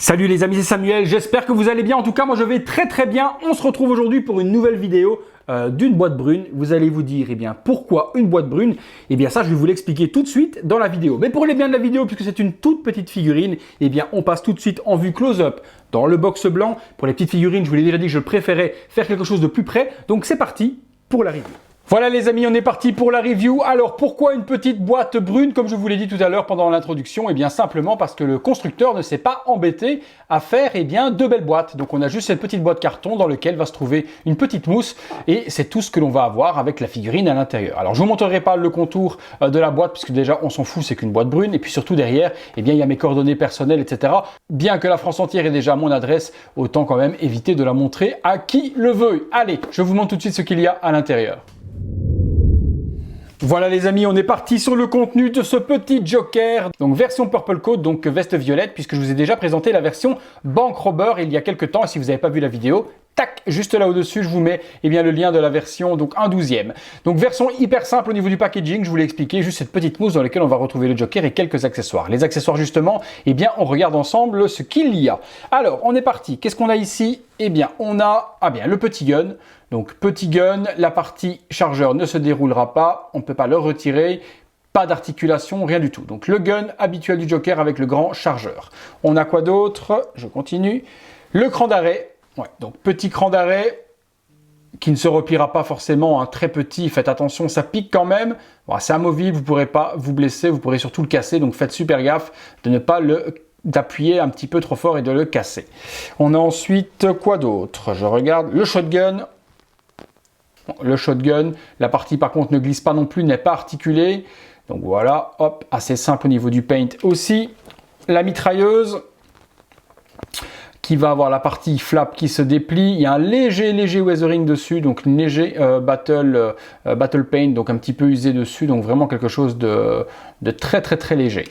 Salut les amis, c'est Samuel, j'espère que vous allez bien. En tout cas, moi je vais très bien. On se retrouve aujourd'hui pour une nouvelle vidéo d'une boîte brune. Vous allez vous dire, pourquoi une boîte brune? Ça, je vais vous l'expliquer tout de suite dans la vidéo. Mais pour les biens de la vidéo, puisque c'est une toute petite figurine, on passe tout de suite en vue close-up dans le box blanc. Pour les petites figurines, je vous l'ai déjà dit que je préférais faire quelque chose de plus près. Donc c'est parti pour la review. Voilà les amis, on est parti pour la review. Alors pourquoi une petite boîte brune? Comme je vous l'ai dit tout à l'heure pendant l'introduction, simplement parce que le constructeur ne s'est pas embêté à faire deux belles boîtes. Donc on a juste cette petite boîte carton dans laquelle va se trouver une petite mousse et c'est tout ce que l'on va avoir avec la figurine à l'intérieur. Alors je vous montrerai pas le contour de la boîte puisque déjà on s'en fout, c'est qu'une boîte brune et puis surtout derrière, il y a mes coordonnées personnelles, etc. Bien que la France entière ait déjà mon adresse, autant quand même éviter de la montrer à qui le veut. Allez, je vous montre tout de suite ce qu'il y a à l'intérieur. Voilà les amis, on est parti sur le contenu de ce petit Joker. Donc version Purple Coat, donc veste violette, puisque je vous ai déjà présenté la version Bank Robber il y a quelques temps. Et si vous n'avez pas vu la vidéo, tac, juste là au-dessus, je vous mets le lien de la version, donc 1/12e. Donc version hyper simple au niveau du packaging, je vous l'ai expliqué, juste cette petite mousse dans laquelle on va retrouver le Joker et quelques accessoires. Les accessoires justement, on regarde ensemble ce qu'il y a. Alors, on est parti. Qu'est-ce qu'on a ici? On a le petit gun. Donc petit gun, la partie chargeur ne se déroulera pas, on ne peut pas le retirer, pas d'articulation, rien du tout. Donc le gun habituel du Joker avec le grand chargeur. On a quoi d'autre? Je continue. Le cran d'arrêt, donc petit cran d'arrêt qui ne se repliera pas forcément, très petit, faites attention, ça pique quand même. Bon, c'est amovible, vous ne pourrez pas vous blesser, vous pourrez surtout le casser, donc faites super gaffe de ne pas d'appuyer un petit peu trop fort et de le casser. On a ensuite quoi d'autre? Je regarde le shotgun. Le shotgun, la partie par contre ne glisse pas non plus, n'est pas articulée. Donc voilà, hop, assez simple au niveau du paint aussi. La mitrailleuse qui va avoir la partie flap qui se déplie. Il y a un léger weathering dessus, donc léger battle paint, donc un petit peu usé dessus, donc vraiment quelque chose de très léger.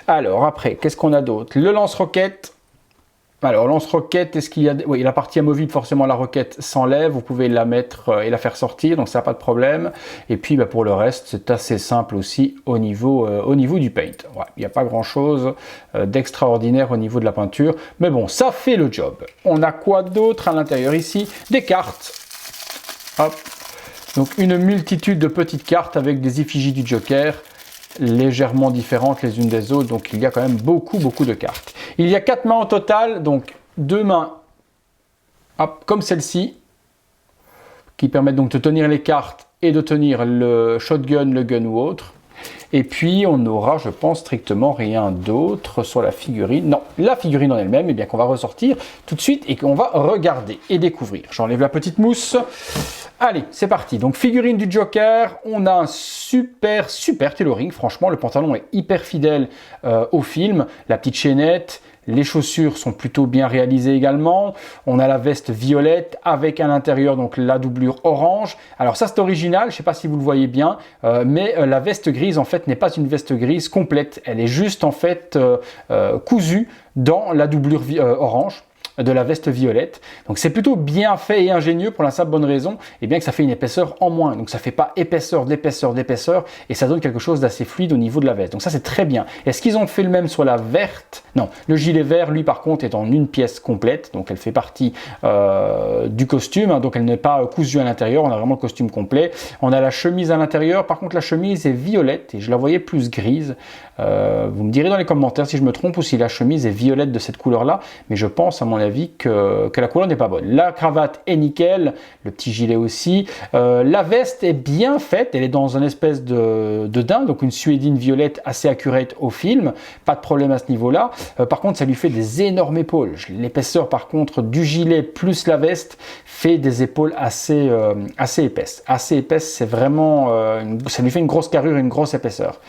Alors après, qu'est-ce qu'on a d'autre? Le lance-roquette. Alors, lance-roquette, est-ce qu'il y a... Oui, la partie amovible, forcément, la roquette s'enlève. Vous pouvez la mettre et la faire sortir, donc ça n'a pas de problème. Et puis, pour le reste, c'est assez simple aussi au niveau du paint. Il n'y a pas grand-chose d'extraordinaire au niveau de la peinture. Mais bon, ça fait le job. On a quoi d'autre à l'intérieur ici? Des cartes. Hop. Donc, une multitude de petites cartes avec des effigies du Joker, légèrement différentes les unes des autres, donc il y a quand même beaucoup de cartes. Il y a 4 mains au total, donc 2 mains comme celle-ci, qui permettent donc de tenir les cartes et de tenir le shotgun, le gun ou autre. Et puis on aura, je pense, strictement rien d'autre sur la figurine. Non, la figurine en elle-même, qu'on va ressortir tout de suite et qu'on va regarder et découvrir. J'enlève la petite mousse. Allez, c'est parti. Donc figurine du Joker, on a un super tailoring. Franchement, le pantalon est hyper fidèle au film. La petite chaînette, les chaussures sont plutôt bien réalisées également. On a la veste violette avec à l'intérieur donc la doublure orange. Alors ça c'est original, je ne sais pas si vous le voyez bien, mais la veste grise en fait n'est pas une veste grise complète. Elle est juste en fait cousue dans la doublure orange de la veste violette. Donc c'est plutôt bien fait et ingénieux pour la simple bonne raison que ça fait une épaisseur en moins. Donc ça fait pas épaisseur d'épaisseur et ça donne quelque chose d'assez fluide au niveau de la veste. Donc ça c'est très bien. Est-ce qu'ils ont fait le même sur la verte? Non, le gilet vert lui par contre est en une pièce complète, donc elle fait partie du costume, donc elle n'est pas cousue à l'intérieur, on a vraiment le costume complet. On a la chemise à l'intérieur, par contre la chemise est violette et je la voyais plus grise. Vous me direz dans les commentaires si je me trompe ou si la chemise est violette de cette couleur là, mais je pense à mon avis que la couleur n'est pas bonne. La cravate est nickel, le petit gilet aussi. La veste est bien faite, elle est dans une espèce de daim, donc une suédine violette assez accurate au film, pas de problème à ce niveau-là. Par contre, ça lui fait des énormes épaules. L'épaisseur par contre du gilet plus la veste fait des épaules assez épaisses. Assez épaisses, c'est vraiment... ça lui fait une grosse carrure, une grosse épaisseur.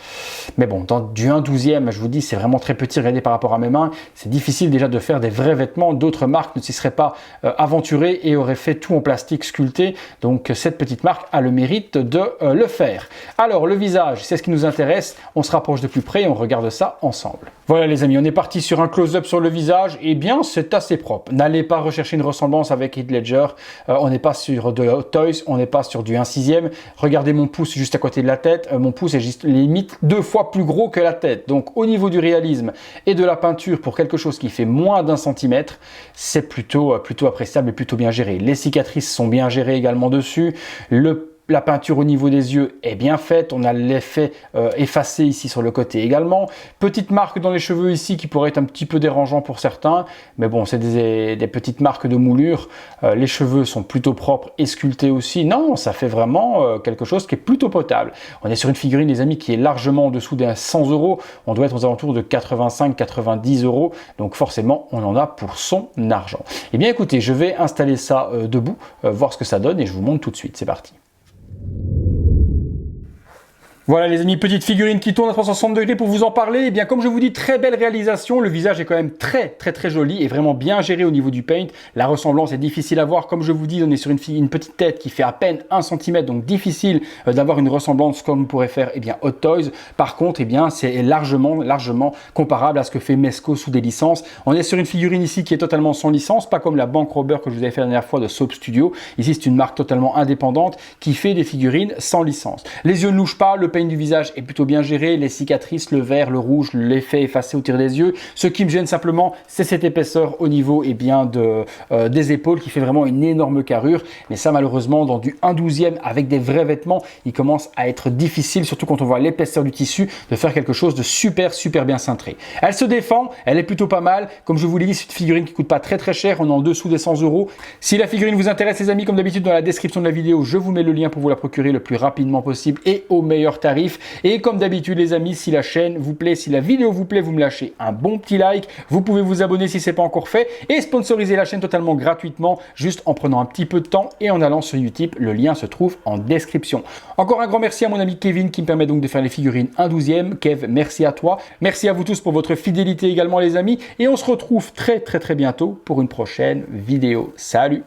Mais bon, du 1/12e, je vous dis, c'est vraiment très petit, regardez par rapport à mes mains. C'est difficile déjà de faire des vrais vêtements d'autres marques ne s'y seraient pas aventurées et auraient fait tout en plastique sculpté. Donc cette petite marque a le mérite de le faire. Alors le visage, c'est ce qui nous intéresse. On se rapproche de plus près et on regarde ça ensemble. Voilà les amis, on est parti sur un close-up sur le visage. Eh bien, c'est assez propre. N'allez pas rechercher une ressemblance avec Heath Ledger. On n'est pas sur de Hot Toys, on n'est pas sur du 1/6. Regardez mon pouce juste à côté de la tête. Mon pouce est juste limite 2 fois plus gros que la tête. Donc au niveau du réalisme et de la peinture pour quelque chose qui fait moins d'1 centimètre, c'est plutôt appréciable et plutôt bien géré. Les cicatrices sont bien gérées également dessus. La peinture au niveau des yeux est bien faite, on a l'effet effacé ici sur le côté également. Petite marque dans les cheveux ici qui pourrait être un petit peu dérangeant pour certains, mais bon, c'est des petites marques de moulure. Les cheveux sont plutôt propres et sculptés aussi. Non, ça fait vraiment quelque chose qui est plutôt potable. On est sur une figurine, les amis, qui est largement en dessous des 100 €. On doit être aux alentours de 85-90 €, donc forcément, on en a pour son argent. Eh bien, écoutez, je vais installer ça debout, voir ce que ça donne et je vous montre tout de suite. C'est parti. Voilà les amis, petite figurine qui tourne à 360 degrés pour vous en parler. Et bien comme je vous dis, très belle réalisation. Le visage est quand même très joli et vraiment bien géré au niveau du paint. La ressemblance est difficile à voir. Comme je vous dis, on est sur une petite tête qui fait à peine 1 cm, donc difficile d'avoir une ressemblance comme pourrait faire Hot Toys. Par contre, c'est largement comparable à ce que fait Mezco sous des licences. On est sur une figurine ici qui est totalement sans licence, pas comme la Bank Robber que je vous avais fait la dernière fois de Soap Studio. Ici, c'est une marque totalement indépendante qui fait des figurines sans licence. Les yeux ne louchent pas, le paint du visage est plutôt bien géré, les cicatrices, le vert, le rouge, l'effet effacé au tir des yeux. Ce qui me gêne simplement, c'est cette épaisseur au niveau des épaules qui fait vraiment une énorme carrure. Mais ça, malheureusement, dans du 1/12e avec des vrais vêtements, il commence à être difficile, surtout quand on voit l'épaisseur du tissu, de faire quelque chose de super bien cintré. Elle se défend, elle est plutôt pas mal. Comme je vous l'ai dit, c'est une figurine qui coûte pas très cher, on est en dessous des 100 €. Si la figurine vous intéresse, les amis, comme d'habitude dans la description de la vidéo, je vous mets le lien pour vous la procurer le plus rapidement possible et au meilleur tarif. Et comme d'habitude les amis, si la chaîne vous plaît, si la vidéo vous plaît, vous me lâchez un bon petit like. Vous pouvez vous abonner si ce n'est pas encore fait et sponsoriser la chaîne totalement gratuitement, juste en prenant un petit peu de temps et en allant sur Utip. Le lien se trouve en description. Encore un grand merci à mon ami Kevin qui me permet donc de faire les figurines 1/12e. Kev, merci à toi. Merci à vous tous pour votre fidélité également les amis. Et on se retrouve très bientôt pour une prochaine vidéo. Salut!